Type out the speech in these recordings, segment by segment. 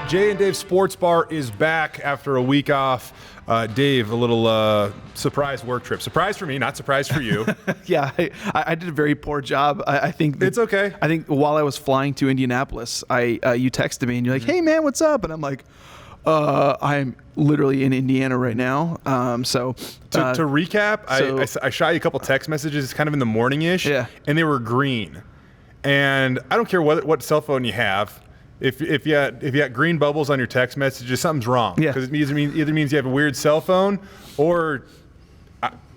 Jay and Dave Sports Bar is back after a week off. Dave, a little surprise work trip. Surprise for me, not surprise for you. Yeah, I did a very poor job. I think it's okay. I think while I was flying to Indianapolis, you texted me and you're like, "Hey man, what's up?" And I'm like, I'm literally in Indiana right now. To recap, I shot you a couple text messages kind of in the morning-ish, and they were green. And I don't care what cell phone you have. If you got green bubbles on your text messages, something's wrong. Yeah. Because it either means you have a weird cell phone or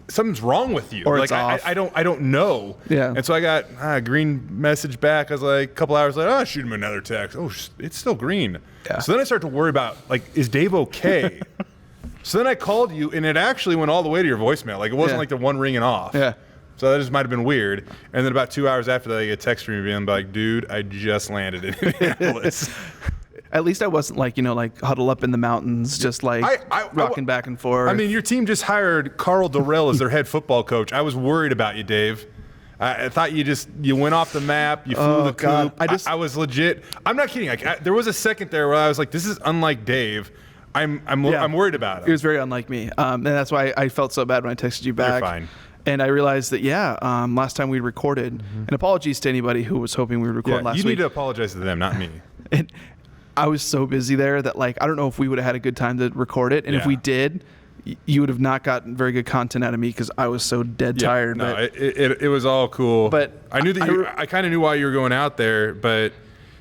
something's wrong with you. Or like it's off. I don't know. Yeah. And so I got a green message back. I was like a couple hours later, shoot him another text. Oh, it's still green. Yeah. So then I start to worry about, like, is Dave okay? So then I called you, and it actually went all the way to your voicemail. Like, it wasn't like the one ringing off. Yeah. So that just might have been weird. And then about 2 hours after that, I get a text from you being like, dude, I just landed in Indianapolis. At least I wasn't like huddled up in the mountains, just rocking back and forth. I mean, your team just hired Carl Dorrell as their head football coach. I was worried about you, Dave. I thought you went off the map. You flew the coop. I was legit. I'm not kidding. There was a second there where I was like, this is unlike Dave. I'm worried about him. It was very unlike me. And that's why I felt so bad when I texted you back. You're fine. And I realized that, last time we recorded, and apologies to anybody who was hoping we would record last week. You need to apologize to them, not me. And I was so busy there that, I don't know if we would have had a good time to record it. And if we did, you would have not gotten very good content out of me because I was so dead tired. No, it was all cool. But I knew that I kind of knew why you were going out there, but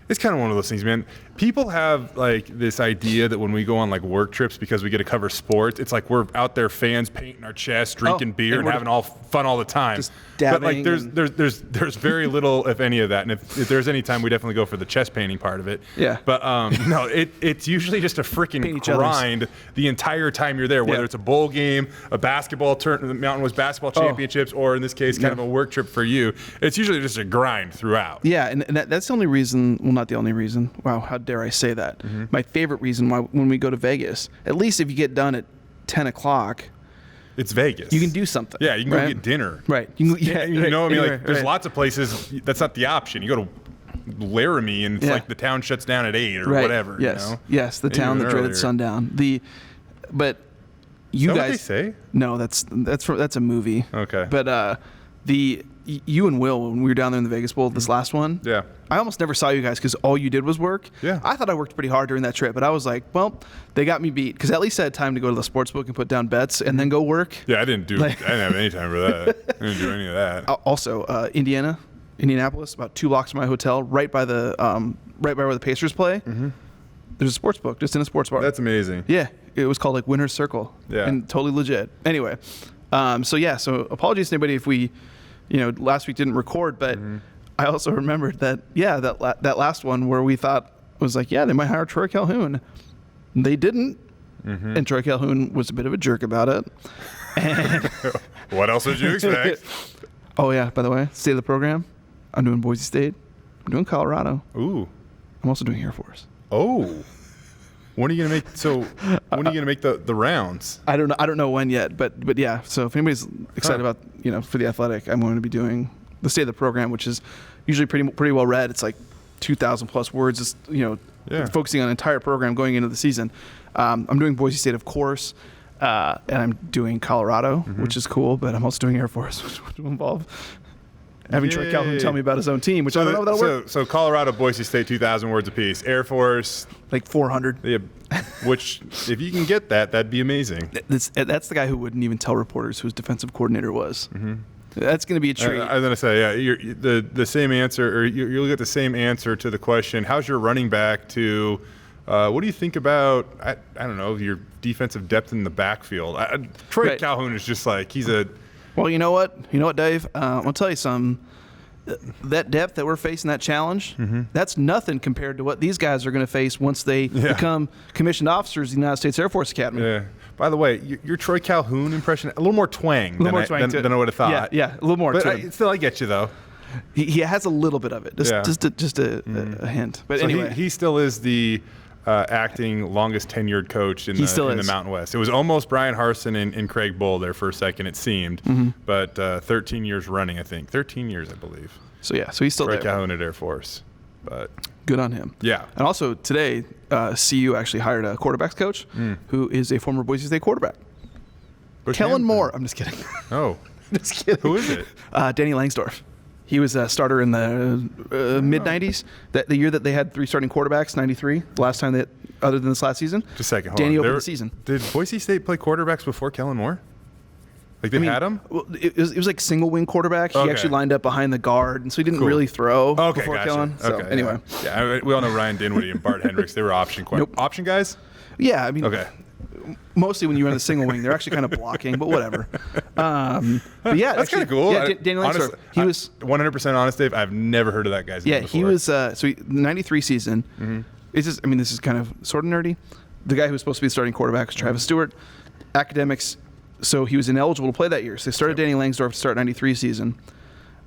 it's kind of one of those things, man. People have this idea that when we go on work trips because we get to cover sports, it's like we're out there, fans painting our chests, drinking beer, and having fun all the time. Just dabbing. But there's very little, if any, of that. And if there's any time, we definitely go for the chest painting part of it. Yeah. But no, it's usually just a freaking grind the entire time you're there. Whether it's a bowl game, a basketball tournament, the Mountain West basketball championships, or in this case, kind of a work trip for you. It's usually just a grind throughout. Yeah, and that's the only reason. Well, not the only reason. Wow, how dare I say that? Mm-hmm. My favorite reason why when we go to Vegas, at least if you get done at 10 o'clock, it's Vegas. You can do something. Yeah, you can go get dinner. Right. There's lots of places that's not the option. You go to Laramie and it's the town shuts down at 8 or whatever. Yes. Yes, the town that dreaded sundown. But you guys. What they say? No, that's a movie. Okay. But you and Will, when we were down there in the Vegas Bowl, this last one, I almost never saw you guys because all you did was work. Yeah. I thought I worked pretty hard during that trip, but I was like, well, they got me beat because at least I had time to go to the sports book and put down bets and then go work. Yeah, I didn't have any time for that. I didn't do any of that. Also, Indianapolis, about 2 blocks from my hotel, right by where the Pacers play. Mm-hmm. There's a sports book just in a sports bar. That's amazing. Yeah, it was called Winner's Circle. Yeah, and totally legit. Anyway, so apologies to anybody if we. Last week didn't record, but I also remembered that, that last one where we thought was they might hire Troy Calhoun. They didn't. Mm-hmm. And Troy Calhoun was a bit of a jerk about it. And what else did you expect? Oh, yeah, by the way, state of the program, I'm doing Boise State. I'm doing Colorado. Ooh. I'm also doing Air Force. Oh. When are you gonna make the rounds? I don't know when yet, but yeah. So if anybody's excited about for the athletic, I'm going to be doing the state of the program, which is usually pretty well read. It's 2,000 plus words. It's focusing on the entire program going into the season. I'm doing Boise State, of course, and I'm doing Colorado, which is cool. But I'm also doing Air Force, which will involve having Troy Calhoun tell me about his own team, which I don't know if that'll work. So Colorado, Boise State, 2,000 words apiece. Air Force, 400. Yeah, which, if you can get that, that'd be amazing. That's the guy who wouldn't even tell reporters who his defensive coordinator was. Mm-hmm. That's going to be a treat. I was going to say, you're the same answer, or you'll get the same answer to the question, how's your running back to what do you think about, I don't know, your defensive depth in the backfield? Troy Calhoun is just he's a... Well, you know what, Dave? I'll tell you something. That depth that we're facing, that challenge, that's nothing compared to what these guys are going to face once they become commissioned officers in the United States Air Force Academy. Yeah. By the way, your Troy Calhoun impression, a little more twang than I would have thought. Yeah, a little more. But I get you though. He has a little bit of it, just a hint. But so anyway, he still is the acting longest tenured coach in the Mountain West. It was almost Brian Harsin and Craig Bull there for a second, it seemed, but 13 years running, I think. 13 years, I believe. So he's still Troy there. Calhoun at Air Force. But good on him. Yeah. And also today, CU actually hired a quarterbacks coach who is a former Boise State quarterback. Kellen Moore. I'm just kidding. Oh. Just kidding. Who is it? Danny Langsdorf. He was a starter in the mid-'90s. The year that they had 3 starting quarterbacks, 93, the last time that, other than this last season. Just a second. Hold Danny on. opened the season. Did Boise State play quarterbacks before Kellen Moore? Like they had him? Well, it was like single wing quarterback. He actually lined up behind the guard, and so he didn't really throw before Kellen. So anyway. Yeah, we all know Ryan Dinwiddie and Bart Hendricks. They were option option guys? Yeah, I mean, mostly when you run the single wing, they're actually kind of blocking, but whatever. But yeah, that's kind of cool. Yeah, Danny Langsdorf. He was 100% honest, Dave. I've never heard of that guy's name before. He was the 93 season. It's just, I mean, this is kind of sort of nerdy. The guy who was supposed to be the starting quarterback was Travis Stewart. Academics, so he was ineligible to play that year. So they started Danny Langsdorf to start 93 season.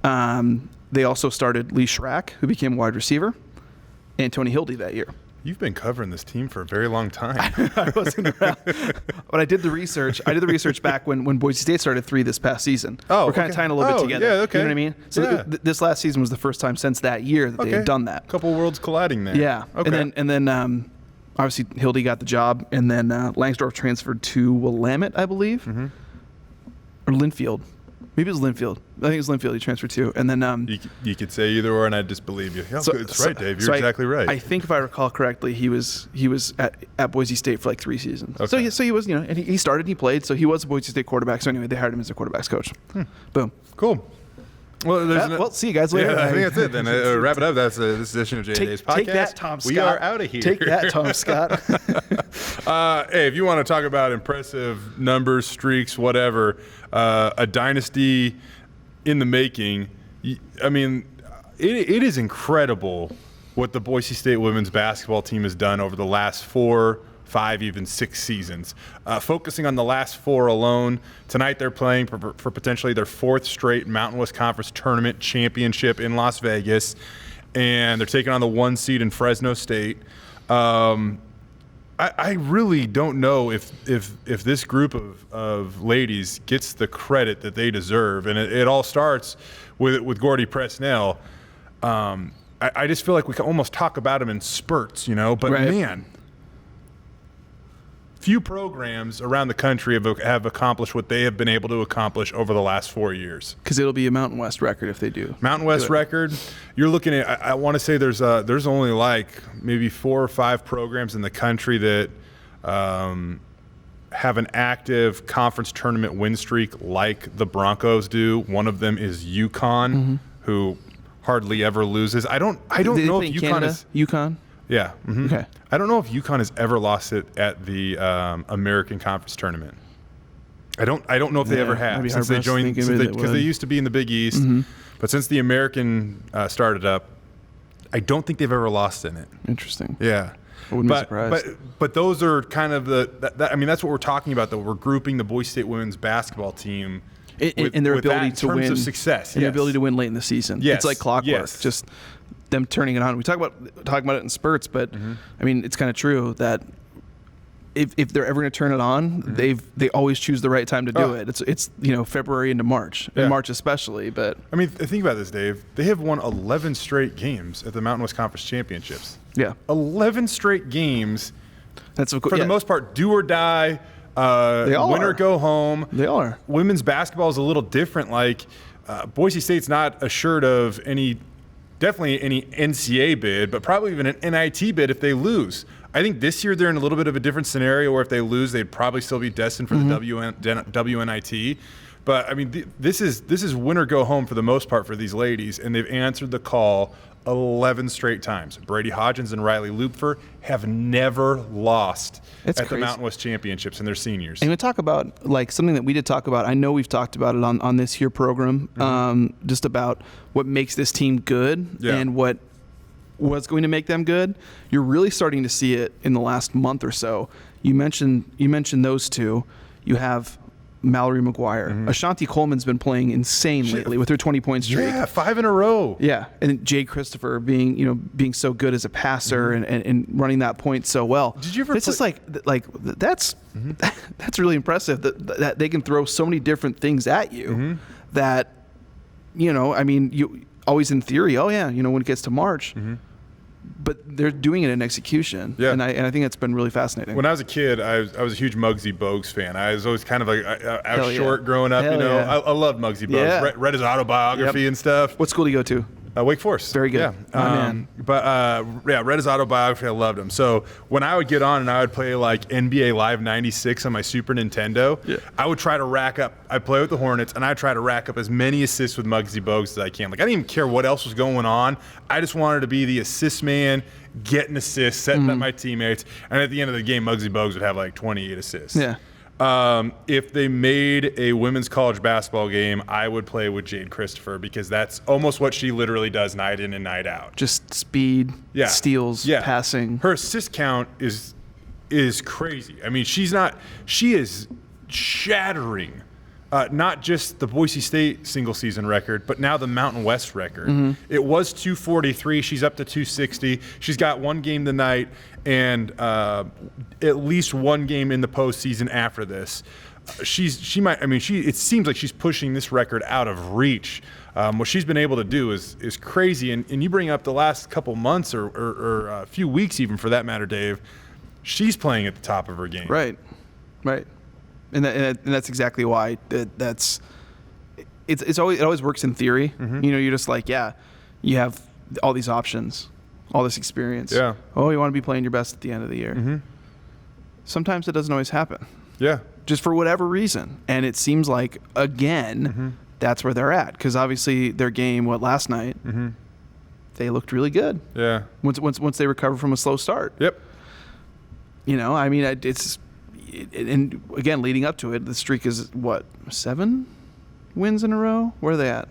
They also started Lee Schrack, who became wide receiver, and Tony Hildy that year. You've been covering this team for a very long time. I wasn't around. But I did the research. I did the research back when Boise State started 3 this past season. Oh, we're kind of tying a little bit together. Yeah, okay. You know what I mean? So this last season was the first time since that year that they had done that. A couple worlds colliding there. Yeah. Okay. And then obviously Hildy got the job, and then Langsdorf transferred to Willamette, I believe, or Linfield. Maybe it was Linfield. I think it was Linfield he transferred to. And then you could say either or, and I'd just believe you. Yeah, it's right, Dave. You're exactly right. I think if I recall correctly, he was at Boise State for like 3 seasons. Okay. So he was, and he started, he played, so he was a Boise State quarterback. So anyway, they hired him as their quarterbacks coach. Boom. Cool. Well, see you guys later. Yeah, I think that's it. Then wrap it up. That's this edition of J&J's podcast. Take that, Tom Scott. We are out of here. Take that, Tom Scott. Hey, if you want to talk about impressive numbers, streaks, whatever, a dynasty in the making, I mean, it is incredible what the Boise State women's basketball team has done over the last 4, 5, even 6 seasons. Focusing on the last 4 alone, tonight they're playing for potentially their 4th straight Mountain West Conference Tournament championship in Las Vegas, and they're taking on the 1 seed in Fresno State. I really don't know if this group of ladies gets the credit that they deserve, and it all starts with Gordy Presnell. I just feel like we can almost talk about him in spurts, but man, few programs around the country have accomplished what they have been able to accomplish over the last 4 years. Because it'll be a Mountain West record if they do. Mountain West record. You're looking at, I want to say there's only like maybe 4 or 5 programs in the country that have an active conference tournament win streak like the Broncos do. One of them is UConn, who hardly ever loses. I don't know if UConn is UConn. Yeah. Okay. I don't know if UConn has ever lost it at the American Conference Tournament. I don't know if they ever have since they joined, because they used to be in the Big East. But since the American started up, I don't think they've ever lost in it. Interesting. Yeah. I wouldn't be surprised. But those are kind of I mean, that's what we're talking about, though. We're grouping the Boise State women's basketball team in their ability to win. In terms of success. And their ability to win late in the season. Yes. It's like clockwork. Yes. Just them turning it on. We talking about it in spurts, but I mean, it's kind of true that if they're ever going to turn it on, they always choose the right time to do it. It's February into March, and March especially. But I mean, think about this, Dave. They have won 11 straight games at the Mountain West Conference Championships. Yeah, 11 straight games. That's for the most part, do or die. They all win or go home. They are. Women's basketball is a little different. Like Boise State's not assured of definitely any NCAA bid, but probably even an NIT bid if they lose. I think this year they're in a little bit of a different scenario where if they lose, they'd probably still be destined for the WNIT. But I mean, this is win or go home for the most part for these ladies, and they've answered the call 11 straight times. Brady Hodgins and Riley Lupfer have never lost the Mountain West Championships in their seniors. And we talk about like something that we did talk about. I know we've talked about it on this here program, just about what makes this team good and what was going to make them good. You're really starting to see it in the last month or so. You mentioned those two. You have Mallory McGuire. Ashanti Coleman's been playing insane lately with her 20-point streak. Yeah, 5 in a row. Yeah, and Jade Christopher being so good as a passer and running that point so well. Did you ever? It's just like that's really impressive that they can throw so many different things at you that I mean, you always in theory, when it gets to March. but they're doing it in execution. Yeah. And I think it's been really fascinating. When I was a kid, I was a huge Muggsy Bogues fan. I was always kind of like I was short growing up. Hell yeah. I love Muggsy Bogues. Yeah. Read his autobiography and stuff. What school do you go to? Wake Forest. Very good. Yeah. Read his autobiography. I loved him. So when I would get on and I would play like NBA Live 96 on my Super Nintendo, I would try to rack up. I'd play with the Hornets and I'd try to rack up as many assists with Muggsy Bogues as I can. Like I didn't even care what else was going on. I just wanted to be the assist man, getting assists, setting up my teammates. And at the end of the game, Muggsy Bogues would have like 28 assists. Yeah. If they made a women's college basketball game, I would play with Jade Christopher because that's almost what she literally does night in and night out. Just speed, steals, passing. Her assist count is crazy. I mean, she is shattering not just the Boise State single season record, but now the Mountain West record. It was 243. She's up to 260. She's got one game tonight and at least one game in the postseason after this. It seems like she's pushing this record out of reach. What she's been able to do is crazy. And you bring up the last couple months or a few weeks even for that matter, Dave, she's playing at the top of her game. Right. And that's exactly why it always works in theory. You're just like, you have all these options, all this experience. Yeah. Oh, you want to be playing your best at the end of the year. Sometimes it doesn't always happen. Yeah. Just for whatever reason. And it seems like, again, that's where they're at. Because obviously their game, last night, they looked really good. Yeah. Once they recover from a slow start. Yep. And again, leading up to it, the streak is 7 wins in a row? Where are they at?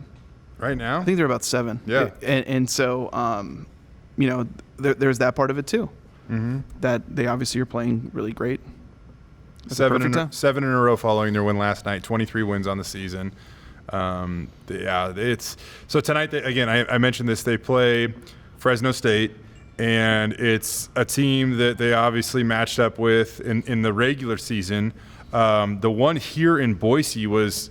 Right now? I think they're about 7. Yeah. And so, there's that part of it too. That they obviously are playing really great. 7 in a row following their win last night. 23 wins on the season. So tonight, I mentioned this. They play Fresno State. And it's a team that they obviously matched up with in the regular season. The one here in Boise was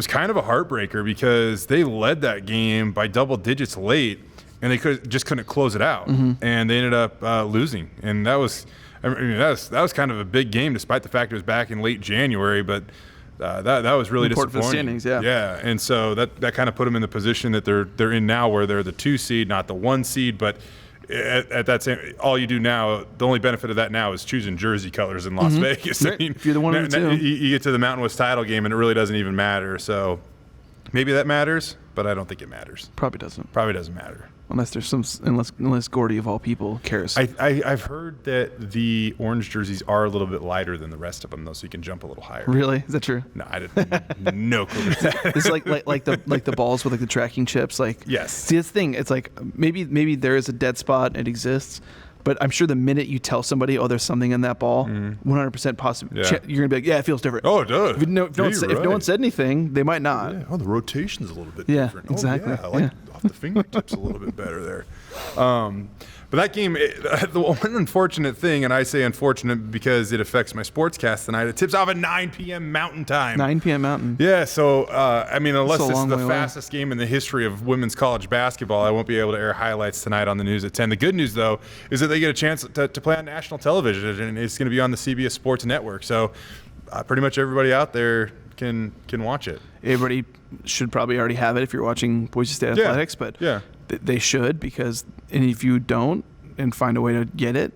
kind of a heartbreaker because they led that game by double digits late, and they couldn't close it out, and they ended up losing. And that was kind of a big game, despite the fact it was back in late January. But that was really important disappointing. For the standings, yeah. And so that kind of put them in the position that they're in now, where they're the 2 seed, not the 1 seed, but. At that same, all you do now, the only benefit of that now is choosing jersey colors in Las Vegas. Right. If you're the one of the two. You get to the Mountain West title game and it really doesn't even matter. So maybe that matters, but I don't think it matters. Probably doesn't matter. Unless there's unless Gordy of all people cares. I've heard that the orange jerseys are a little bit lighter than the rest of them, though, so you can jump a little higher. Really? Is that true? No, I didn't. No clue. It's like the balls with the tracking chips. Yes. See, this thing, it's like maybe there is a dead spot. It exists. But I'm sure the minute you tell somebody, there's something in that ball, 100% possible, you're going to be like, it feels different. Oh, it does. If no one said anything, they might not. Yeah. Oh, the rotation's a little bit different. Exactly. I like off the fingertips a little bit better there. But that game, the one unfortunate thing, and I say unfortunate because it affects my sportscast tonight, it tips off at 9 p.m. Mountain Time. 9 p.m. Mountain. Yeah, so, unless this is the fastest game in the history of women's college basketball, I won't be able to air highlights tonight on the news at 10. The good news, though, is that they get a chance to play on national television, and it's going to be on the CBS Sports Network. So pretty much everybody out there can watch it. Everybody should probably already have it if you're watching Boise State Athletics, but they should, because if you don't and find a way to get it,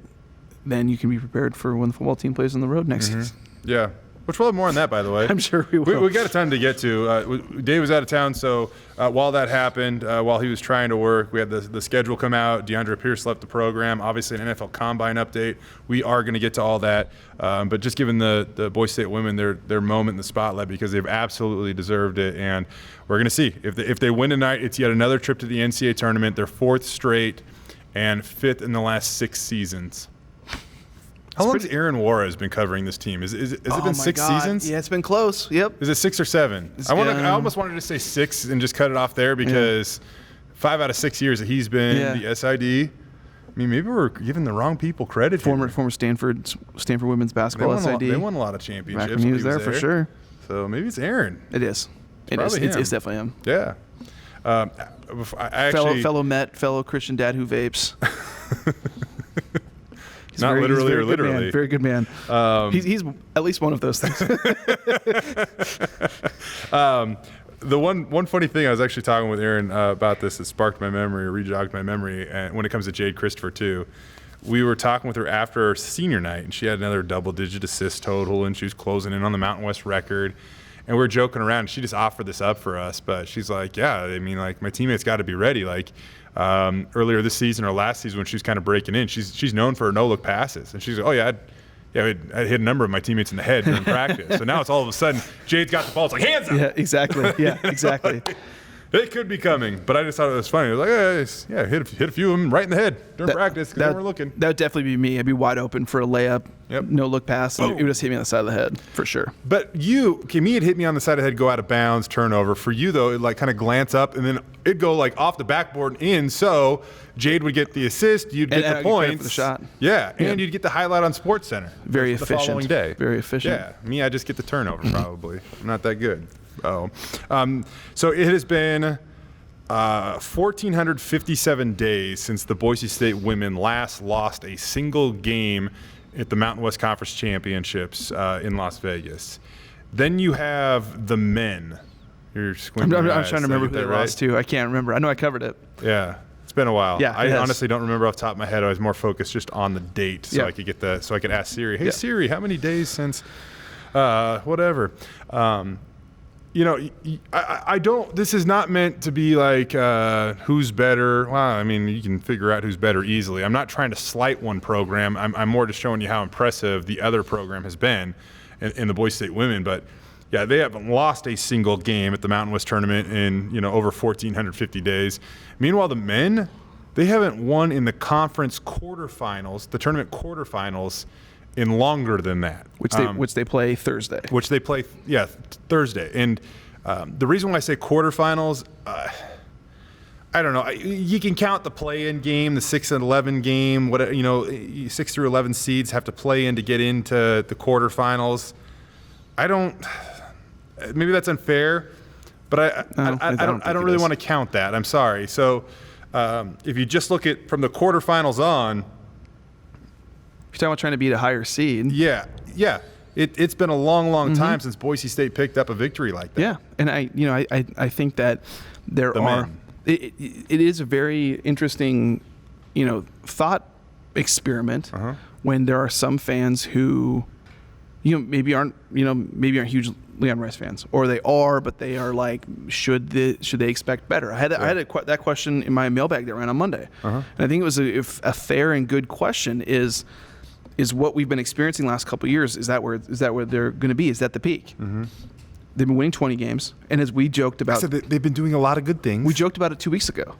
then you can be prepared for when the football team plays on the road next season. Yeah. Which we'll have more on that, by the way. I'm sure we will. We got a ton to get to. Dave was out of town, so while that happened, while he was trying to work, we had the schedule come out. DeAndre Pierce left the program. Obviously, an NFL Combine update. We are going to get to all that. But just giving the Boise State women their moment in the spotlight, because they've absolutely deserved it. And we're going to see. If they win tonight, it's yet another trip to the NCAA tournament. Their 4th straight and 5th in the last 6 seasons. How long has Aaron Juarez been covering this team? Has it been 6 seasons? Yeah, it's been close. Yep. Is it 6 or 7? I almost wanted to say 6 and just cut it off there, because 5 out of 6 years that he's been the SID. I mean, maybe we're giving the wrong people credit. Former Stanford women's basketball SID. They won a lot of championships. He was there for sure. So maybe it's Aaron. It is. It's definitely him. Yeah. Fellow Met, fellow Christian dad who vapes. Not literally or literally. Man, very good man. He's at least one of those things. The one funny thing, I was actually talking with Aaron about this that sparked my memory, or rejogged my memory, and when it comes to Jade Christopher too. We were talking with her after her senior night, and she had another double-digit assist total, and she was closing in on the Mountain West record. And we were joking around. She just offered this up for us, but she's like, "Yeah, I mean, like my teammates got to be ready." Like earlier this season or last season when she was kind of breaking in, she's known for her no-look passes, and she's like, "Oh yeah, I hit a number of my teammates in the head during practice." So now it's all of a sudden Jade's got the ball. It's like, hands up. Yeah, exactly. Yeah, exactly. It could be coming, but I just thought it was funny. I was like, hit a few of them right in the head during practice because they weren't looking. That would definitely be me. I'd be wide open for a layup, Yep. no look pass. And it would just hit me on the side of the head for sure. But me, it hit me on the side of the head, go out of bounds, turnover. For you though, it like kind of glance up and then it'd go like off the backboard in. So Jade would get the assist, you'd get the points for the shot. Yeah, and you'd get the highlight on SportsCenter. Very the efficient. following day. Very efficient. Yeah, me, I just get the turnover probably. I'm not that good. So it has been 1,457 days since the Boise State women last lost a single game at the Mountain West Conference Championships in Las Vegas. Then you have the men. You're squinting I'm your eyes. trying to remember who they lost to. I can't remember. I know I covered it. Yeah. It's been a while. Yeah, I honestly don't remember off the top of my head. I was more focused just on the date, so I could get so I could ask Siri, "Hey Siri, how many days since whatever?" I don't. This is not meant to be like who's better. Well, I mean, you can figure out who's better easily. I'm not trying to slight one program. I'm more just showing you how impressive the other program has been in the Boise State women. But yeah, they haven't lost a single game at the Mountain West tournament in over 1,450 days. Meanwhile, the men, they haven't won in the conference quarterfinals, the tournament quarterfinals, in longer than that. Which they play Thursday. Which they play, Thursday. And the reason why I say quarterfinals, I don't know. You can count the play-in game, the 6 and 11 game. 6 through 11 seeds have to play in to get into the quarterfinals. Maybe that's unfair, but I don't really want to count that. I'm sorry. So if you just look at from the quarterfinals on. You're talking about trying to beat a higher seed. Yeah. It's been a long time since Boise State picked up a victory like that. Yeah, and I think that it is a very interesting, thought experiment when there are some fans who, maybe aren't huge Leon Rice fans, or they are, but they are like, should they expect better? I had that question in my mailbag that ran on Monday, and I think it was a fair and good question. Is what we've been experiencing the last couple of years, is that where they're going to be? Is that the peak? Mm-hmm. They've been winning 20 games, and as we joked about, they've been doing a lot of good things. We joked about it 2 weeks ago.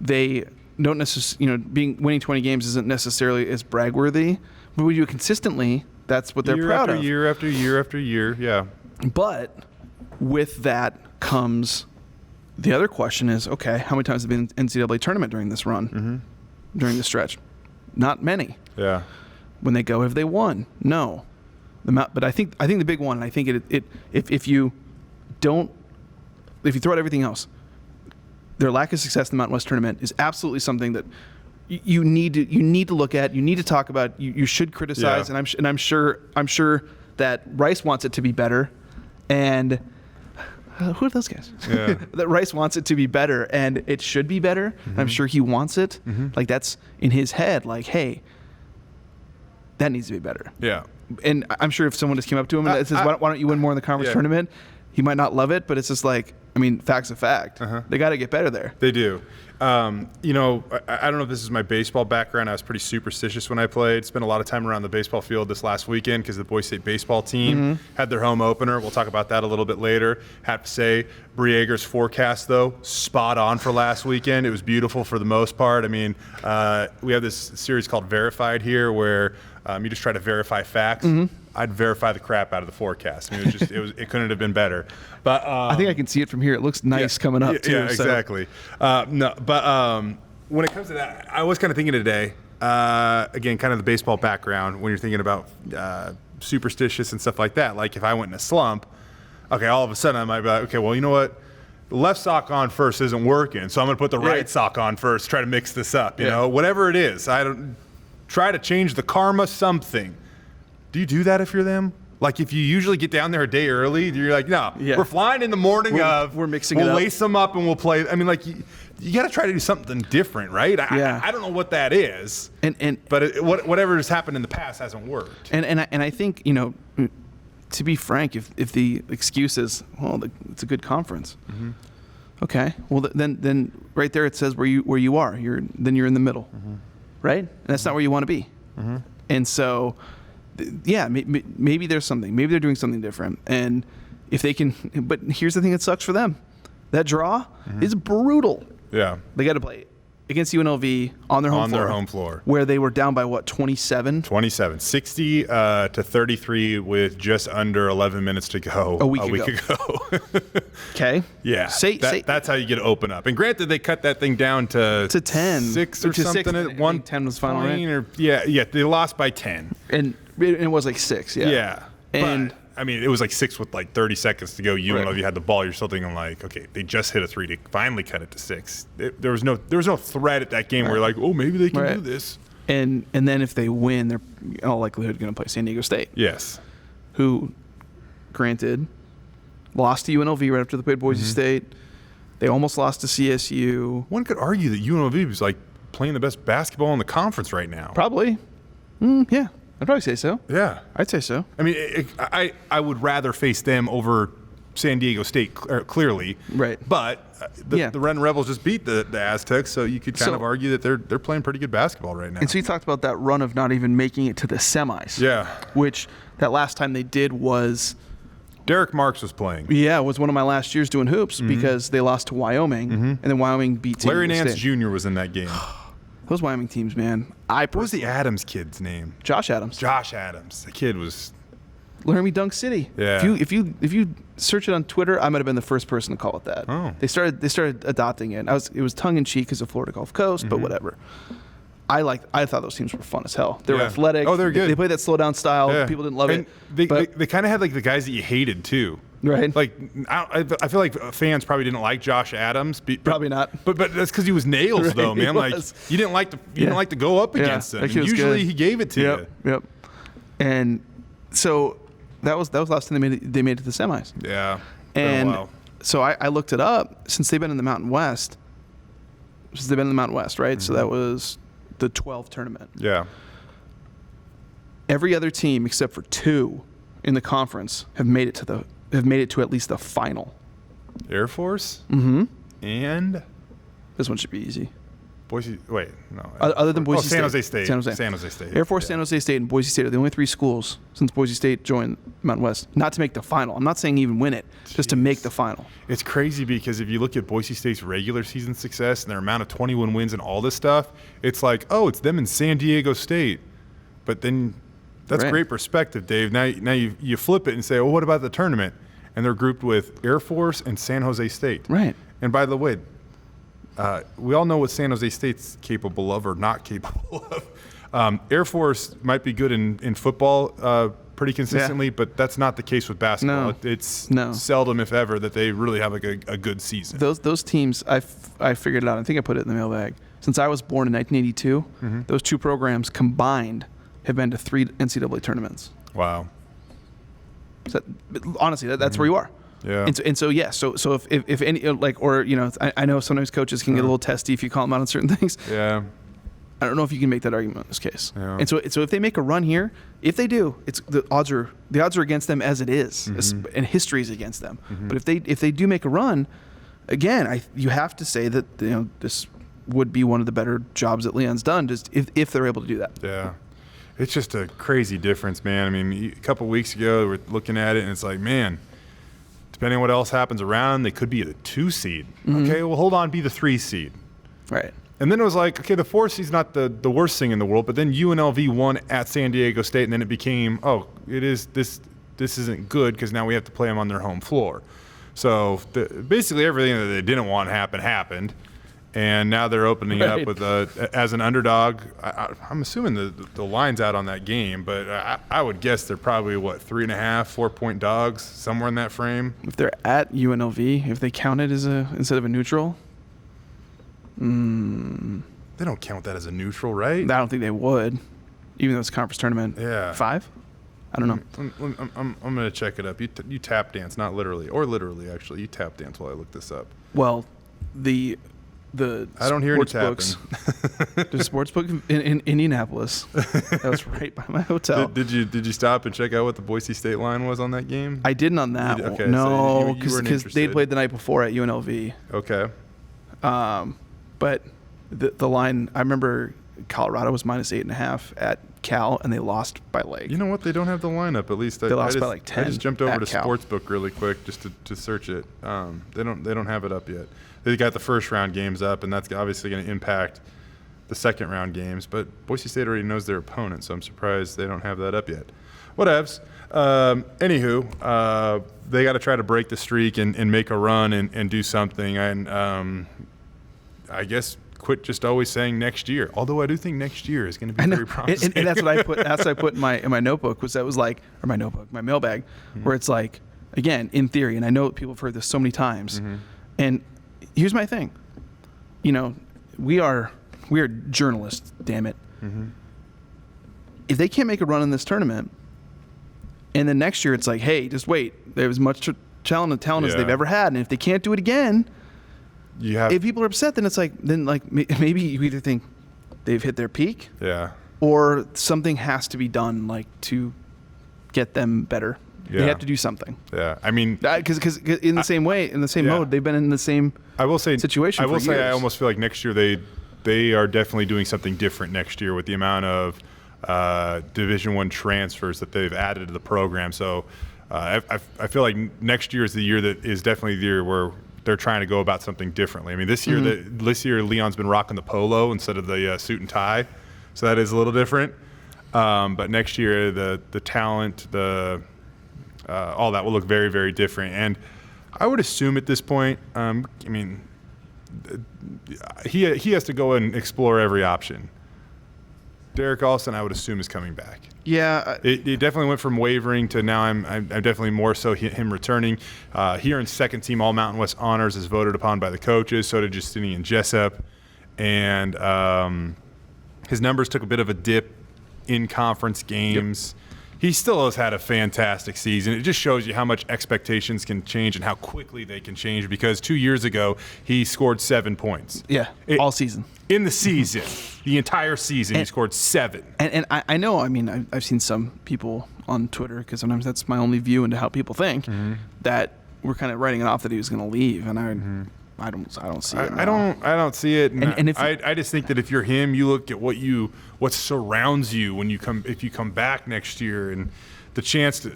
They don't necessarily, winning 20 games isn't necessarily as bragworthy, but we do it consistently. That's what they're proud of. Year after year after year, yeah. But with that comes the other question: is okay, how many times have been in NCAA tournament during this run, during this stretch? Not many. Yeah. When they go, have they won? No. But I think the big one. I think if you throw out everything else, their lack of success in the Mountain West tournament is absolutely something that you need to look at. You need to talk about. You should criticize. Yeah. And I'm sure that Rice wants it to be better, and who are those guys? Yeah. That Rice wants it to be better, and it should be better. Mm-hmm. I'm sure he wants it. Mm-hmm. Like that's in his head. Like, hey, that needs to be better. Yeah. And I'm sure if someone just came up to him and says, why don't you win more in the conference tournament? He might not love it, but it's just like, fact's a fact. They got to get better there. They do. I don't know if this is my baseball background. I was pretty superstitious when I played. Spent a lot of time around the baseball field this last weekend because the Boise State baseball team had their home opener. We'll talk about that a little bit later. Have to say, Brieger's forecast, though, spot on for last weekend. It was beautiful for the most part. We have this series called Verified here where you just try to verify facts. I'd verify the crap out of the forecast. It couldn't have been better. But I think I can see it from here. It looks nice coming up too. Yeah, exactly. When it comes to that, I was kind of thinking today. Again, kind of the baseball background when you're thinking about superstitious and stuff like that. Like if I went in a slump, okay, all of a sudden I might be like, okay, well, you know what? the left sock on first isn't working, so I'm going to put the right sock on first, try to mix this up, you know, whatever it is. I don't try to change the karma something. Do you do that if you're them? Like if you usually get down there a day early, you're like, no, we're flying in the morning we're mixing it up. We'll lace them up and we'll play. I mean, like you got to try to do something different, right? I don't know what that is, but whatever has happened in the past hasn't worked. And I think, you know, to be frank, if the excuse is, well, it's a good conference, okay, well then right there it says where you are. You're in the middle, right? And that's not where you want to be. And so, yeah, maybe there's something. Maybe they're doing something different. And if they can, but here's the thing that sucks for them: that draw is brutal. Yeah, they got to play against UNLV on their home floor, where they were down by what, 27? 60 to 33 with just under 11 minutes to go. A week ago. Okay. Yeah. That's how you get to open up. And granted, they cut that thing down to 10, 6 or something. 6. At one 10 was final, right? Or, yeah, they lost by 10. And it was like 6. Yeah. Yeah. And I mean, it was like 6 with like 30 seconds to go. UNLV had the ball. You're still thinking like, okay, they just hit a 3 to finally cut it to 6. There was no threat at that game where you're like, oh, maybe they can do this. And then if they win, they're in all likelihood going to play San Diego State. Yes. Who, granted, lost to UNLV right after they played Boise State. They almost lost to CSU. One could argue that UNLV was like playing the best basketball in the conference right now. Probably. Yeah. I'd probably say so. Yeah. I'd say so. I mean, I would rather face them over San Diego State, clearly. Right. But the Red Rebels just beat the Aztecs, so you could kind of argue that they're playing pretty good basketball right now. And so you talked about that run of not even making it to the semis. Yeah. Which that last time they did was... Derek Marks was playing. Yeah, it was one of my last years doing hoops because they lost to Wyoming, and then Wyoming beat San Larry Diego Nance State. Jr. was in that game. Those Wyoming teams, man. What was the Adams kid's name? Josh Adams. Josh Adams. The kid was... Laramie Dunk City. Yeah. If you search it on Twitter, I might have been the first person to call it that. Oh. They started adopting it. It was tongue in cheek because of Florida Gulf Coast, but whatever. I thought those teams were fun as hell. They were athletic. Oh, they're good. They played that slow down style. Yeah. People didn't love it. They kind of had like the guys that you hated too. Right. Like I feel like fans probably didn't like Josh Adams. Probably not. But that's because he was nails though, man. Like you didn't like to go up against him. And usually he gave it to you. Yep. And so that was the last time they made it to the semis. Yeah. And so I looked it up since they've been in the Mountain West. Right? So that was the 12 tournament. Yeah. Every other team except for 2 in the conference have made it to at least the final. Air Force? And this one should be easy. Other than Boise State. San Jose State. San Jose State. Air Force, San Jose State, and Boise State are the only 3 schools since Boise State joined Mountain West not to make the final. I'm not saying even win it, just to make the final. It's crazy because if you look at Boise State's regular season success and their amount of 21 wins and all this stuff, it's like, oh, it's them and San Diego State. But then that's great perspective, Dave. Now you flip it and say, well, what about the tournament? And they're grouped with Air Force and San Jose State. Right. And by the way, we all know what San Jose State's capable of or not capable of. Air Force might be good in football pretty consistently, but that's not the case with basketball. No. It's seldom, if ever, that they really have like a good season. Those teams, I figured it out. I think I put it in the mailbag. Since I was born in 1982, those 2 programs combined have been to 3 NCAA tournaments. Wow. So, honestly, that's where you are. Yeah. So if any, like, or, you know, I know sometimes coaches can get a little testy if you call them out on certain things. Yeah. I don't know if you can make that argument in this case. Yeah. And so if they make a run here, if they do, the odds are against them as it is, and history is against them. But if they do make a run, again, you have to say that, you know, this would be one of the better jobs that Leon's done, just if they're able to do that. Yeah. It's just a crazy difference, man. I mean, a couple weeks ago, we were looking at it, and it's like, man, depending on what else happens around, they could be the 2 seed. Okay, well, hold on, be the 3 seed. Right. And then it was like, okay, the 4 seed's not the worst thing in the world, but then UNLV won at San Diego State, and then it became, this isn't good because now we have to play them on their home floor. So basically everything that they didn't want to happen happened. And now they're opening up with as an underdog. I'm assuming the line's out on that game, but I would guess they're probably 3.5, 4-point dogs, somewhere in that frame. If they're at UNLV, if they count it as instead of a neutral, they don't count that as a neutral, right? I don't think they would, even though it's a conference tournament. Yeah, 5. I don't know. I'm gonna check it up. You tap dance, not literally, or literally actually. You tap dance while I look this up. Well, the I don't hear any tapping. Books. There's a sports book in Indianapolis. That was right by my hotel. Did you stop and check out what the Boise State line was on that game? I didn't on that one. Okay, no, so because they played the night before at UNLV. Okay. But the line, I remember Colorado was -8.5 at Cal, and they lost by like. You know what? They don't have the lineup. At least they lost by like 10. I just jumped over to Cal. Sportsbook really quick just to search it. They don't have it up yet. They got the first round games up, and that's obviously going to impact the second round games. But Boise State already knows their opponent, so I'm surprised they don't have that up yet. Whatevs. Anywho, they got to try to break the streak and make a run and do something. And I guess quit just always saying next year. Although I do think next year is going to be very promising. And that's what I put. That's what I put in my notebook. My mailbag, where it's like, again, in theory, and I know people have heard this so many times, and here's my thing. We are journalists, damn it. If they can't make a run in this tournament, and then next year it's like, hey, just wait. They have as much talent as they've ever had, and if they can't do it again, if people are upset, then it's like, maybe you either think they've hit their peak, or something has to be done to get them better. They have to do something. Yeah, I mean, because in the same way, in the same mode, they've been in the same. I will say situation. I will for say years. I almost feel like next year they are definitely doing something different next year with the amount of Division I transfers that they've added to the program. So I feel like next year is the year that is definitely the year where they're trying to go about something differently. I mean, this year Leon's been rocking the polo instead of the suit and tie, so that is a little different. But next year the talent, all that will look very, very different. And I would assume at this point, he has to go and explore every option. Derek Olsen, I would assume, is coming back. Yeah. It definitely went from wavering to now I'm definitely more so him returning. Here in second team All Mountain West honors is voted upon by the coaches, so did Justinian Jessup. And his numbers took a bit of a dip in conference games. Yep. He still has had a fantastic season. It just shows you how much expectations can change and how quickly they can change, because 2 years ago he scored 7 points. Yeah, all season. In the season, the entire season, he scored 7. And I know, I've seen some people on Twitter, because sometimes that's my only view into how people think, that we're kind of writing it off that he was going to leave, and I don't see it. I don't see it. And if I just think that if you're him, you look at what surrounds you if you come back next year, and the chance to.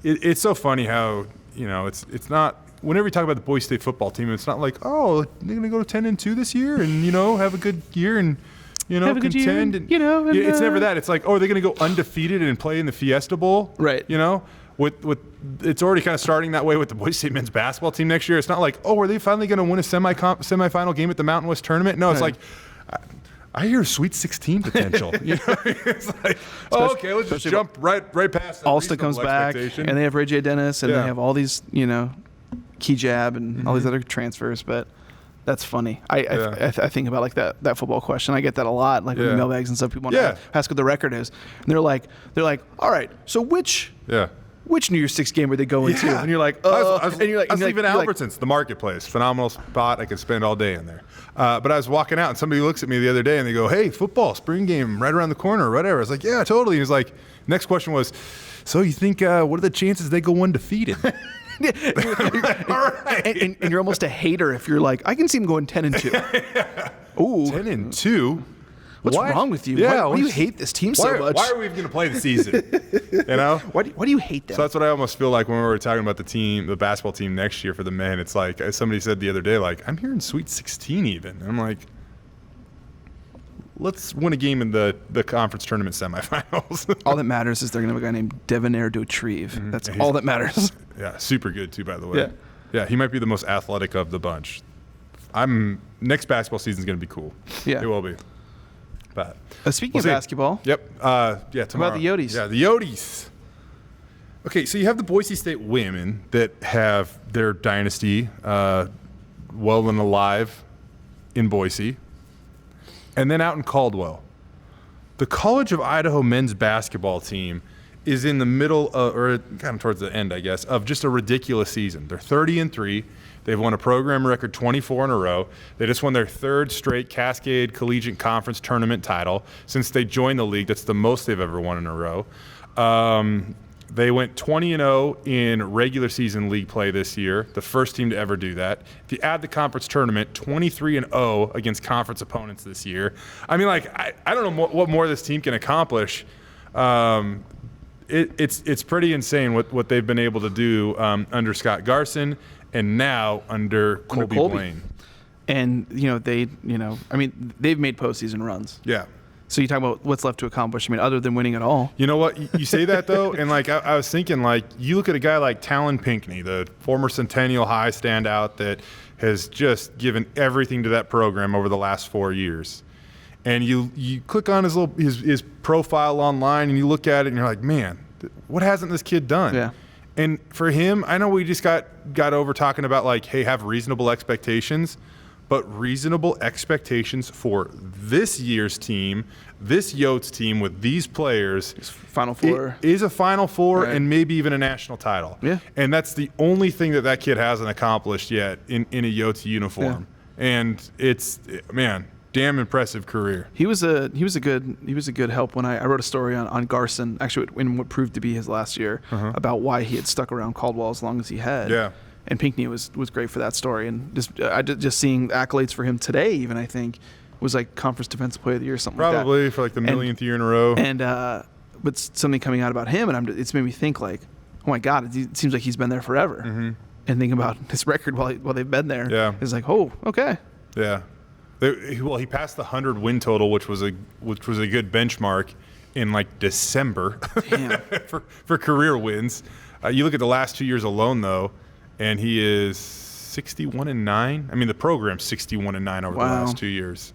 It's so funny how it's not. Whenever you talk about the Boise State football team, it's not like, oh, they're going to go 10-2 this year and have a good year and have a contend. Good year, and, it's never that. It's like, oh, are they going to go undefeated and play in the Fiesta Bowl? Right. With it's already kind of starting that way with the Boise State men's basketball team next year. It's not like, oh, are they finally going to win a semifinal game at the Mountain West tournament? No, it's like, I hear Sweet 16 potential. It's like, okay, let's just jump right past that. Alsta comes back, and they have Ray J. Dennis, and they have all these, Key Jab and all these other transfers, but. That's funny. I think about like that football question. I get that a lot, like with mailbags and stuff. People want to ask what the record is, and they're like, all right, so which New Year's Six game were they going to? And you're like, I was leaving Albertsons, the marketplace, phenomenal spot. I could spend all day in there. But I was walking out, and somebody looks at me the other day, and they go, "Hey, football, spring game, right around the corner, or whatever." I was like, "Yeah, totally." He was like, "Next question was, so you think what are the chances they go undefeated?" And you're almost a hater if you're like, I can see them going 10-2. Ooh, 10-2. What's wrong with you? Yeah, why do you hate this team so much? Why are we even going to play the season? Why do you hate them? So that's what I almost feel like when we were talking about the basketball team next year for the men. It's like somebody said the other day, like, I'm hearing Sweet 16 even. And I'm like, let's win a game in the conference tournament semifinals. All that matters is they're going to have a guy named Devonair Dautrieve. That's all that matters. Yeah, super good too, by the way. Yeah, he might be the most athletic of the bunch. Next basketball season is going to be cool. Yeah. It will be. But speaking of basketball. Yep. Tomorrow. About the Yotes. Yeah, the Yotes. Okay, so you have the Boise State women that have their dynasty well and alive in Boise. And then out in Caldwell, the College of Idaho men's basketball team is in the middle or kind of towards the end, I guess, of just a ridiculous season. They're 30-3. They've won a program record 24 in a row. They just won their third straight Cascade Collegiate Conference tournament title since they joined the league. That's the most they've ever won in a row. They went 20-0 in regular season league play this year, the first team to ever do that. If you add the conference tournament, 23-0 against conference opponents this year. I mean, like, I don't know what more this team can accomplish. It's pretty insane what they've been able to do under Scott Garson and now under Colby Blaine. And, they've made postseason runs. Yeah. So you talk about what's left to accomplish. I mean, other than winning it all. You know what? You say that, though, and, like, I was thinking, like, you look at a guy like Talon Pinckney, the former Centennial High standout that has just given everything to that program over the last 4 years. And you click on his profile online and you look at it and you're like, man, what hasn't this kid done? Yeah. And for him, I know we just got over talking about, like, hey, have reasonable expectations. But reasonable expectations for this year's team, this Yotes team with these players. Final Four. Is a Final Four, right. And maybe even a national title. Yeah. And that's the only thing that kid hasn't accomplished yet in a Yotes uniform. Yeah. And it's, man, damn impressive career. He was a good help when I wrote a story on Garson, actually in what proved to be his last year, about why he had stuck around Caldwell as long as he had. Yeah. And Pinckney was great for that story, and just seeing accolades for him today, even I think, was like Conference Defensive Player of the Year, something probably like that. For like the millionth year in a row. And but something coming out about him, and it's made me think like, oh my God, it seems like he's been there forever. Mm-hmm. And thinking about his record while they've been there, it's like, oh, okay. Yeah. He passed the 100 win total, which was a good benchmark in like December for career wins. You look at the last 2 years alone, though. And he is 61-9. I mean, the program's 61-9 over the last 2 years.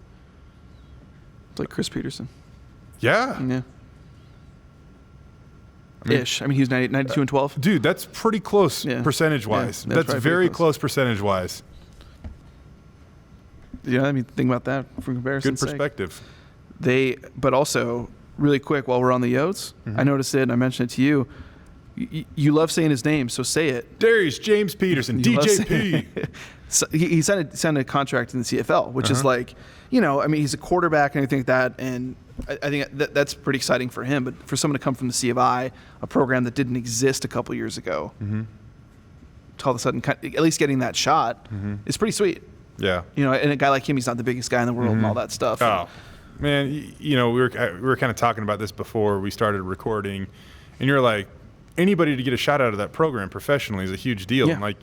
It's like Chris Peterson. Yeah. Yeah. Ish. I mean, he was 92-12. Dude, that's pretty close percentage-wise. Yeah, that's very close percentage-wise. Yeah, I mean, think about that for comparison. Good perspective. But also, really quick, while we're on the Yotes, I noticed it, and I mentioned it to you. You love saying his name, so say it. Darius-James Peterson, DJP. So he signed a contract in the CFL, which is like, I mean, he's a quarterback and everything like that, and I think that's pretty exciting for him. But for someone to come from the C of I, a program that didn't exist a couple years ago, to all of a sudden, at least getting that shot is pretty sweet. Yeah. And a guy like him, he's not the biggest guy in the world and all that stuff. Oh, man, we were kind of talking about this before we started recording, and you're like, anybody to get a shot out of that program professionally is a huge deal. Yeah. And like,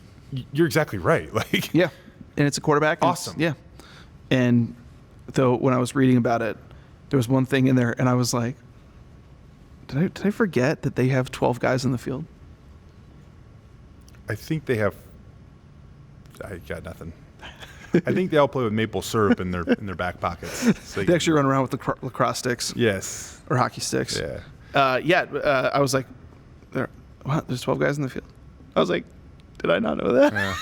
you're exactly right. Like, yeah, and it's a quarterback. Awesome. Yeah, and though when I was reading about it, there was one thing in there, and I was like, did I forget that they have 12 guys in the field? I think they have. I got nothing. I think they all play with maple syrup in their back pockets. So they actually run around with the lacrosse sticks. Yes. Or hockey sticks. Yeah. I was like, there's 12 guys in the field. I was like, did I not know that? Yeah.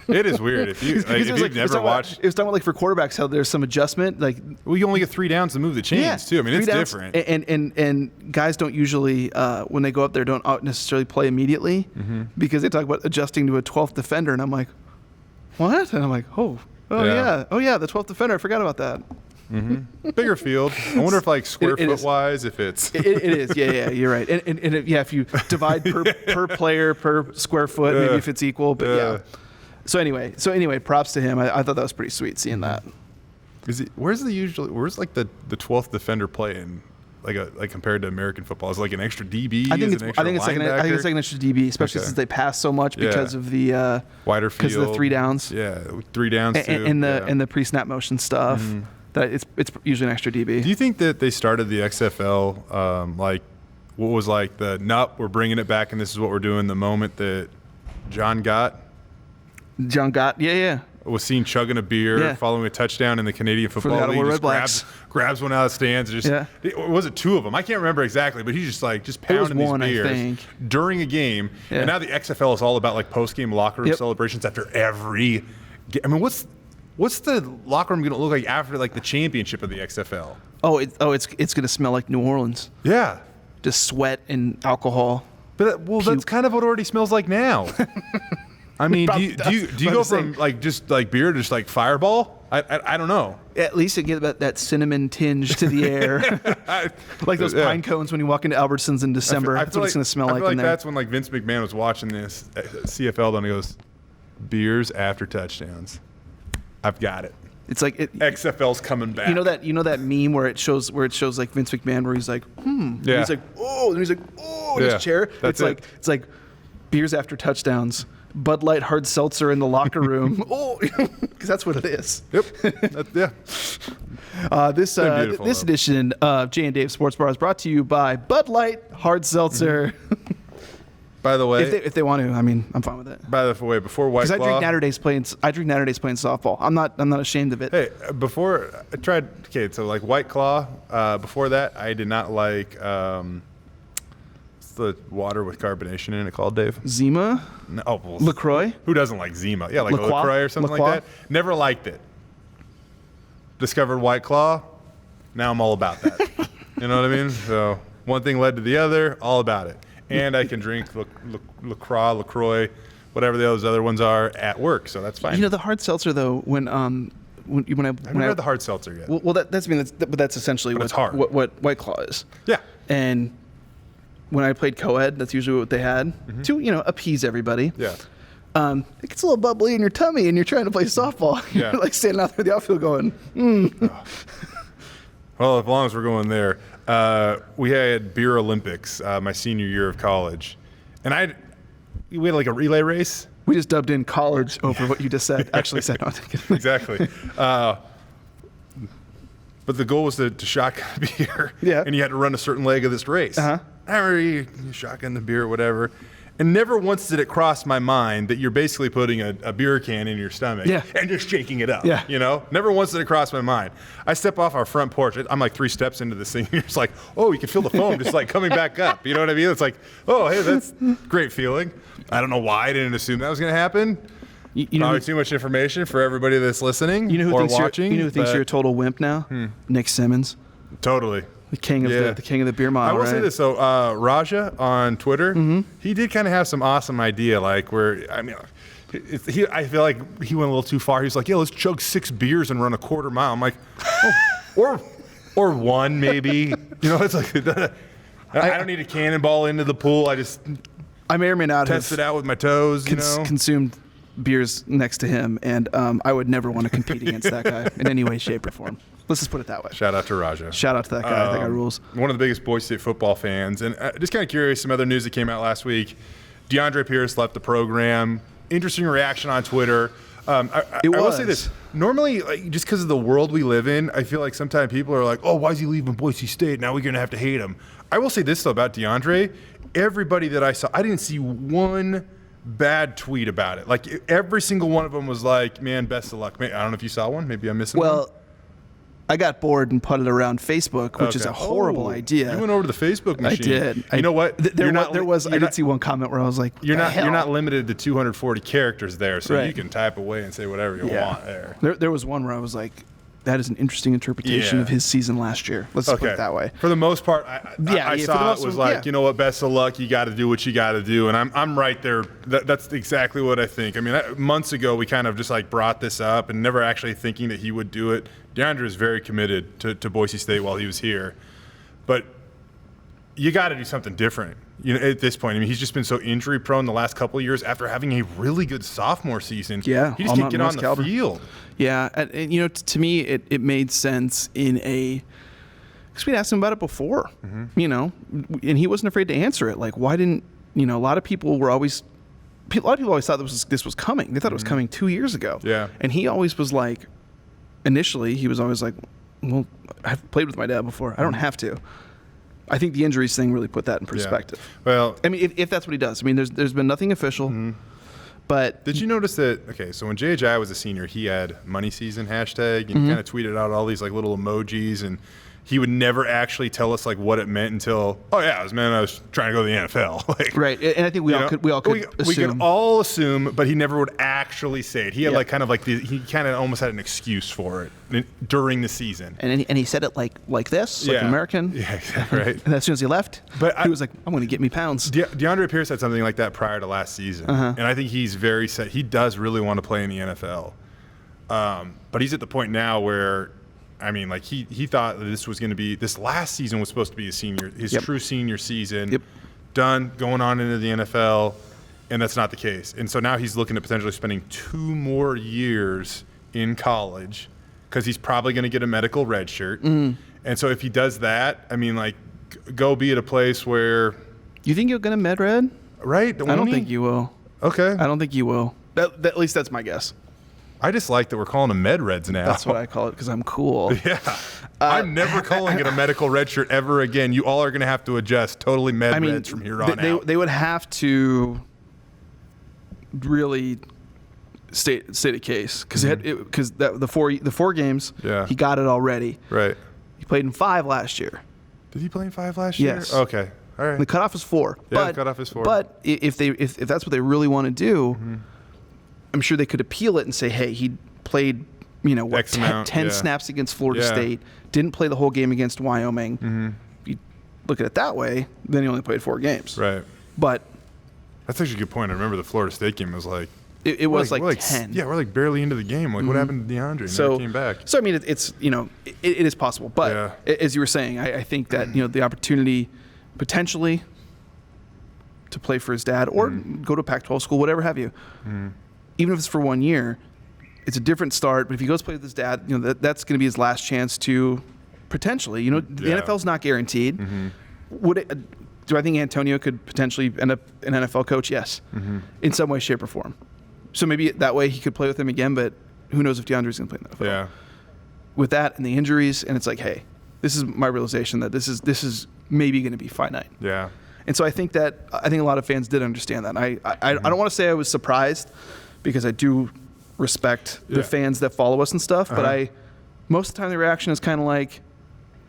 It is weird if you've never watched. It was talking about like for quarterbacks how there's some adjustment. Like, well, you only get 3 downs to move the chains too. I mean, it's different. And guys don't usually when they go up there don't necessarily play immediately because they talk about adjusting to a 12th defender, and I'm like, what? And I'm like, oh yeah, the 12th defender. I forgot about that. Bigger field. I wonder if like square foot wise, if it's it is. Yeah, you're right. And if you divide per player per square foot, maybe if it's equal. But yeah. So anyway, props to him. I thought that was pretty sweet seeing that. Where's like the 12th defender playing? Like compared to American football, is like an extra DB. I think it's like an extra DB, especially since they pass so much because of the wider field, because of the 3 downs. Yeah, 3 downs and the pre-snap motion stuff. That it's usually an extra DB. Do you think that they started the XFL like what was like we're bringing it back and this is what we're doing the moment that John got? Yeah. was seen chugging a beer following a touchdown in the Canadian Football League. Just grabs one out of the stands. And or was it two of them? I can't remember exactly, but he's just pounding these beers during a game. Yeah. And now the XFL is all about like post-game locker room celebrations after every game. I mean, what's the locker room going to look like after like the championship of the XFL? It's going to smell like New Orleans. Yeah. Just sweat and alcohol. But that's kind of what it already smells like now. I mean, do you go from like just like beer to just like Fireball? I don't know. At least you get that cinnamon tinge to the air, like those pine cones when you walk into Albertsons in December. That's what it's going to smell like in there. I feel like that's when like Vince McMahon was watching this CFL, and he goes, "Beers after touchdowns, I've got it." It's like XFL's coming back. You know that meme where it shows like Vince McMahon where he's like, and he's like, oh, and he's like, oh, in his chair. It's like beers after touchdowns, Bud Light hard seltzer in the locker room. Because that's what it is. Yep. This edition of Jay and Dave Sports Bar is brought to you by Bud Light hard seltzer. By the way, if they want to, I mean, I'm fine with it. By the way, before White Claw, because I drink Natterdays playing softball. I'm not ashamed of it. Hey, before I tried, so like White Claw. Before that, I did not like what's the water with carbonation in it called, Dave? Zima. No, LaCroix. Who doesn't like Zima? Yeah, like LaCroix or something like that. Never liked it. Discovered White Claw. Now I'm all about that. You know what I mean? So one thing led to the other. All about it. And I can drink LaCroix, whatever those other ones are at work, so that's fine. You know, the hard seltzer though, when I haven't had the hard seltzer yet. Well, that's essentially what White Claw is. Yeah. And when I played co-ed, that's usually what they had to appease everybody. Yeah. It gets a little bubbly in your tummy, and you're trying to play softball. You're like standing out there in the outfield going, Well, as long as we're going there. We had beer Olympics my senior year of college, and we had like a relay race. We just dubbed in college over what you just said. Actually said, no, exactly. But the goal was to shotgun beer, and you had to run a certain leg of this race. I remember you shotgun the beer or whatever. And never once did it cross my mind that you're basically putting a beer can in your stomach and just shaking it up. You know? Never once did it cross my mind. I step off our front porch. I'm like 3 steps into this thing. You're just like, oh, you can feel the foam just like coming back up. You know what I mean? It's like, oh, hey, that's great feeling. I don't know why I didn't assume that was going to happen. Probably too much information for everybody that's listening or watching. You know who thinks you're a total wimp now? Nick Simmons. Totally. The king of the beer mile. I will say this though, Raja on Twitter, he did kind of have some awesome idea, like where I feel like he went a little too far. He's like, yeah, let's chug 6 beers and run a quarter mile. I'm like, or one maybe. You know, it's like I don't need a cannonball into the pool. I may or may not test it out with my toes. Consumed beers next to him, and I would never want to compete against that guy in any way, shape, or form. Let's just put it that way. Shout out to Raja. Shout out to that guy. That guy rules. One of the biggest Boise State football fans. And just kind of curious, some other news that came out last week. DeAndre Pierce left the program. Interesting reaction on Twitter. I will say this. Normally, like, just because of the world we live in, I feel like sometimes people are like, oh, why is he leaving Boise State? Now we're going to have to hate him. I will say this, though, about DeAndre. Everybody that I saw, I didn't see one bad tweet about it. Like, every single one of them was like, man, best of luck. I don't know if you saw one. Maybe I'm missing one. I got bored and put it around Facebook, which is a horrible idea. You went over to the Facebook machine. I did. You know what? I did see one comment where I was like, you're not limited to 240 characters there, so you can type away and say whatever you want there. There was one where I was like, that is an interesting interpretation of his season last year. Let's put it that way. For the most part, I saw it was like, you know what, best of luck. You got to do what you got to do, and I'm right there. That's exactly what I think. I mean, months ago we kind of just like brought this up and never actually thinking that he would do it. DeAndre is very committed to Boise State while he was here, but you got to do something different. You know, at this point, I mean, he's just been so injury prone the last couple of years after having a really good sophomore season. Yeah, he just can't get on the field. Yeah, and you know, to me, it made sense because we'd asked him about it before. You know, and he wasn't afraid to answer it. Like, why didn't a lot of people always thought this was coming. They thought it was coming 2 years ago. Yeah, and he always was like, initially, he was always like, well, I've played with my dad before. I don't have to. I think the injuries thing really put that in perspective. Yeah. Well, I mean, if that's what he does. I mean, there's been nothing official, But did you notice that? Okay, so when JHI was a senior, he had money season hashtag, and he kind of tweeted out all these like little emojis, and he would never actually tell us like what it meant until, oh yeah, I was trying to go to the NFL. Like, right, and I think we all could assume. We could all assume, but he never would actually say it. He had Yeah. like kind of like he kind of almost had an excuse for it during the season. And he said it like this, like an American. Yeah, exactly, right. And as soon as he left, But he was like, I'm going to get me pounds. DeAndre Pierce had something like that prior to last season, and I think he's very set. He does really want to play in the NFL, but he's at the point now where, I mean, like he thought that this last season was supposed to be his true senior season. Yep. Done, going on into the NFL, and that's not the case. And so now he's looking at potentially spending 2 more years in college because he's probably going to get a medical red shirt. And so if he does that, I mean, like, go be at a place where. You think you're going to med red? Right? I don't think you will. Okay. I don't think you will. At least that's my guess. I just like that we're calling them med reds now. That's what I call it because I'm cool. Yeah. I'm never calling it a medical red shirt ever again. You all are going to have to adjust totally reds from here on out. They would have to really state a case because the 4 games, he got it already. Right. He played in 5 last year. Did he play in 5 last year? Yes. Okay. All right. The cutoff is 4. Yeah, the cutoff is 4. But if that's what they really want to do, I'm sure they could appeal it and say, hey, he played, 10 snaps against Florida State, didn't play the whole game against Wyoming. If you look at it that way, then he only played 4 games. Right. But that's actually a good point. I remember the Florida State game was like it was like 10. Yeah, we're like barely into the game. Like what happened to DeAndre? So Never came back. So I mean, it's it is possible. But as you were saying, I think that the opportunity potentially to play for his dad or go to a Pac-12 school, whatever have you. Even if it's for 1 year, it's a different start. But if he goes play with his dad, that's going to be his last chance to potentially. The NFL's not guaranteed. Do I think Antonio could potentially end up an NFL coach? Yes, in some way, shape, or form. So maybe that way he could play with him again. But who knows if DeAndre's going to play in the NFL? Yeah. With that and the injuries, and it's like, hey, this is my realization that this is maybe going to be finite. Yeah. And so I think a lot of fans did understand that. I don't want to say I was surprised, because I do respect the fans that follow us and stuff, but most of the time the reaction is kind of like,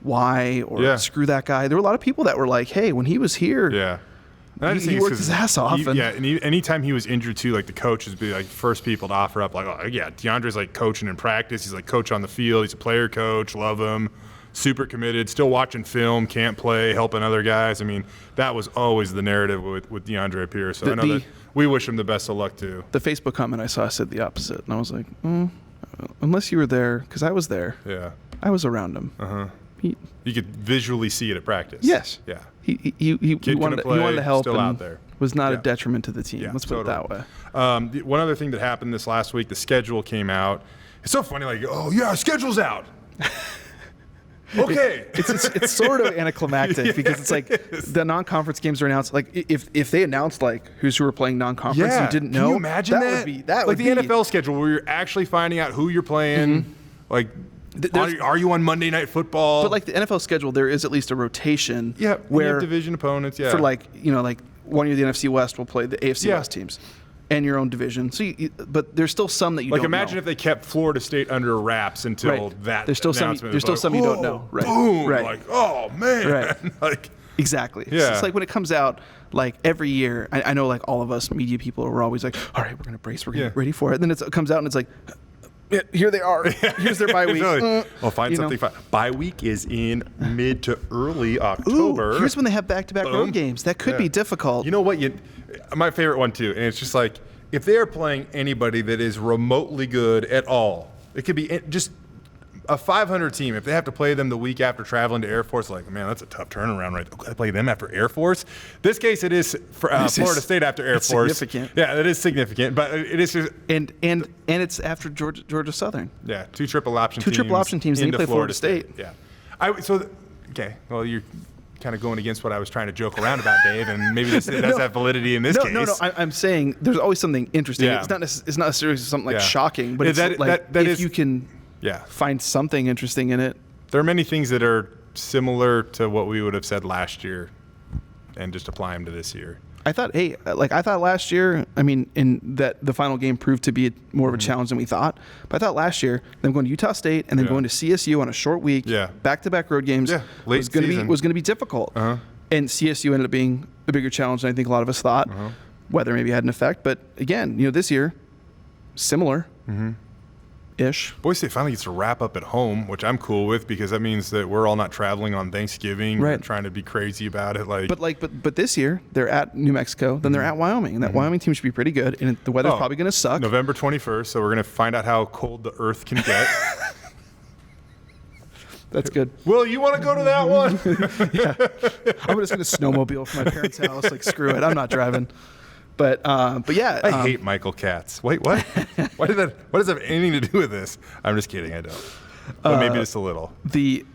why, or screw that guy. There were a lot of people that were like, hey, when he was here, he worked his ass off. And anytime he was injured too, like the coaches would be like first people to offer up, like, oh yeah, DeAndre's like coaching in practice. He's like coach on the field. He's a player coach. Love him. Super committed, still watching film, can't play, helping other guys. I mean, that was always the narrative with DeAndre Pierce. So I know that we wish him the best of luck too. The Facebook comment I saw said the opposite, and I was like, unless you were there, because I was there. Yeah. I was around him. You could visually see it at practice. Yes. Yeah. He wanted to help, still and out there. Was not a detriment to the team. Yeah, Let's put it that way. One other thing that happened this last week, the schedule came out. It's so funny, like, oh yeah, schedule's out. Okay. It's sort of anticlimactic because it's like the non-conference games are announced. Like if they announced like who were playing non-conference and you didn't know, can you imagine that? That would be the NFL schedule where you're actually finding out who you're playing. Like, are you on Monday Night Football? But like the NFL schedule, there is at least a rotation. Yeah, where you have division opponents. Yeah, for like 1 year the NFC West will play the AFC West teams. And your own division. So, but there's still some that you don't know. Like, imagine if they kept Florida State under wraps until that there's still announcement. There's still some you don't know. Right. Boom. Right. Like, oh, man. Right. Like, exactly. Yeah. So it's like when it comes out, like every year, I know like all of us media people are always like, all right, we're going to brace. We're going to get ready for it. And then it comes out and it's like, here they are. Here's their bye week. Well, find something fun. Bye week is in mid to early October. Ooh, here's when they have back-to-back road games. That could be difficult. You know what? My favorite one, too, and it's just like, if they are playing anybody that is remotely good at all, it could be just a 500 team. If they have to play them the week after traveling to Air Force, like, man, that's a tough turnaround, right? I play them after Air Force. This case, it is for Florida State after Air Force. Significant. Yeah, it is significant, but it is just, and it's after Georgia Southern. Yeah, two triple option teams. And they play Florida State. Yeah. Okay. Well, you're kind of going against what I was trying to joke around about, Dave, and maybe this does have validity in this case. No. I'm saying there's always something interesting. Yeah. It's not necessarily something like shocking, but if you can find something interesting in it. There are many things that are similar to what we would have said last year and just apply them to this year. I thought last year, I mean, in that the final game proved to be more of a challenge than we thought. But I thought last year, them going to Utah State and then going to CSU on a short week, back-to-back road games, was going to be difficult. And CSU ended up being a bigger challenge than I think a lot of us thought. Weather maybe had an effect, but again, this year, similar. Ish. Boise State finally gets to wrap up at home, which I'm cool with because that means that we're all not traveling on Thanksgiving and trying to be crazy about it. But this year they're at New Mexico, then they're at Wyoming, and that Wyoming team should be pretty good. And the weather's probably going to suck. November 21st, so we're going to find out how cold the earth can get. That's good. Will, you want to go to that one? I'm just going to snowmobile from my parents' house. Like, screw it, I'm not driving. But yeah, I hate Michael Katz. Wait, what? What does that have anything to do with this? I'm just kidding. I don't. But maybe just a little. That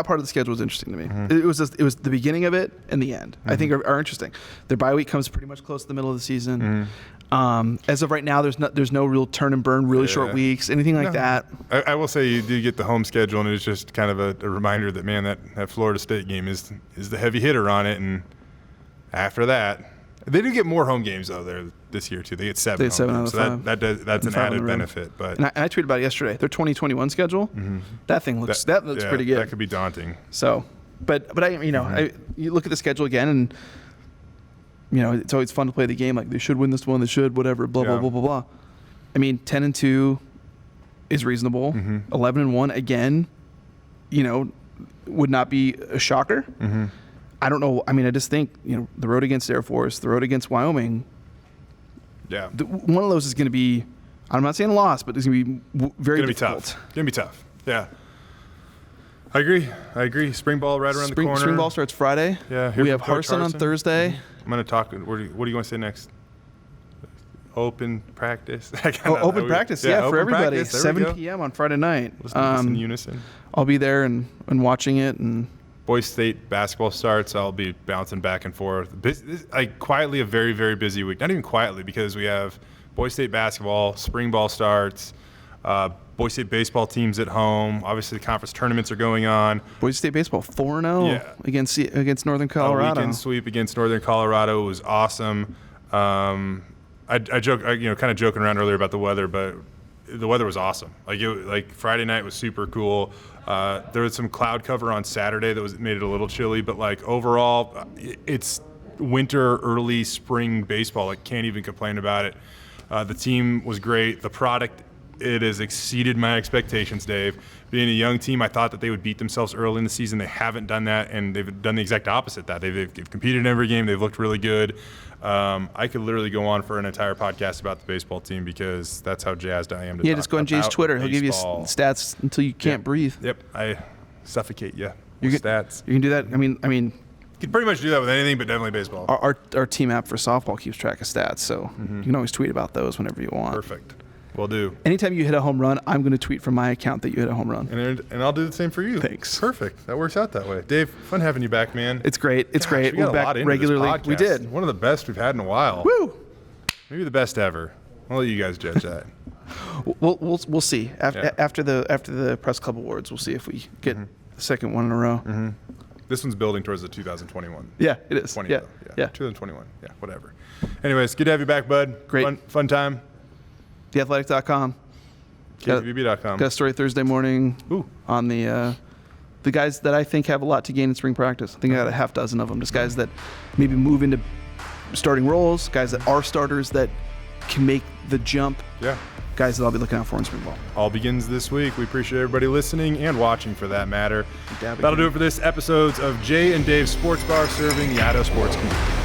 part of the schedule was interesting to me. It was the beginning of it and the end. I think are interesting. Their bye week comes pretty much close to the middle of the season. As of right now, there's no real turn and burn, really short weeks, anything like that. I will say you do get the home schedule, and it's just kind of a reminder that that Florida State game is the heavy hitter on it, and after that, they do get more home games though. There this year too. They get 7. They get 7 out of 5. That's an added benefit. But I tweeted about it yesterday. Their 2021 schedule, that thing looks pretty good. That could be daunting. So, but you look at the schedule again, and it's always fun to play the game. Like, they should win this one. They should whatever. Blah blah blah blah blah. I mean, 10-2 is reasonable. 11-1 again, would not be a shocker. I don't know. I mean, I just think, the road against Air Force, the road against Wyoming. Yeah. One of those is going to be, I'm not saying a loss, but it's going to be very difficult. It's going to be tough. Yeah. I agree. Spring ball right around the corner. Spring ball starts Friday. Yeah. We have Harsin on Thursday. I'm going to talk. What do you want to say next? Open practice. Open practice, for everybody. 7 p.m. on Friday night. Listen in unison. I'll be there and watching it. And Boise State basketball starts. I'll be bouncing back and forth. Quietly a very, very busy week. Not even quietly, because we have Boise State basketball, spring ball starts, Boise State baseball teams at home. Obviously, the conference tournaments are going on. Boise State baseball 4-0 against Northern Colorado. A weekend sweep against Northern Colorado was awesome. I joke, kind of joking around earlier about the weather, but the weather was awesome. Like Friday night was super cool. There was some cloud cover on Saturday that made it a little chilly, but overall, it's winter, early spring baseball. Can't even complain about it. The team was great. The product, it has exceeded my expectations, Dave. Being a young team, I thought that they would beat themselves early in the season. They haven't done that, and they've done the exact opposite. They've competed in every game. They've looked really good. I could literally go on for an entire podcast about the baseball team, because that's how jazzed I am to talk just go on Jay's Twitter. Baseball. He'll give you stats until you can't breathe. Yep, I suffocate you with stats. You can do that. I mean, you can pretty much do that with anything, but definitely baseball. Our team app for softball keeps track of stats, so you can always tweet about those whenever you want. Perfect. Will do. Anytime you hit a home run, I'm going to tweet from my account that you hit a home run. And I'll do the same for you. Thanks. Perfect. That works out that way. Dave, fun having you back, man. It's great. Great. We're back regularly. We did. One of the best we've had in a while. Woo! Maybe the best ever. I'll let you guys judge that. We'll see. After the press club awards, we'll see if we get the second one in a row. This one's building towards the 2021. Yeah, it is. 2021. Yeah, whatever. Anyways, good to have you back, bud. Great. Fun time. TheAthletic.com. KVB.com. Got a story Thursday morning on the guys that I think have a lot to gain in spring practice. I think I got a half dozen of them. Just guys that maybe move into starting roles, guys that are starters that can make the jump. Yeah. Guys that I'll be looking out for in spring ball. All begins this week. We appreciate everybody listening and watching, for that matter. That'll do it for this episode of Jay and Dave Sports Bar, serving the Idaho sports community.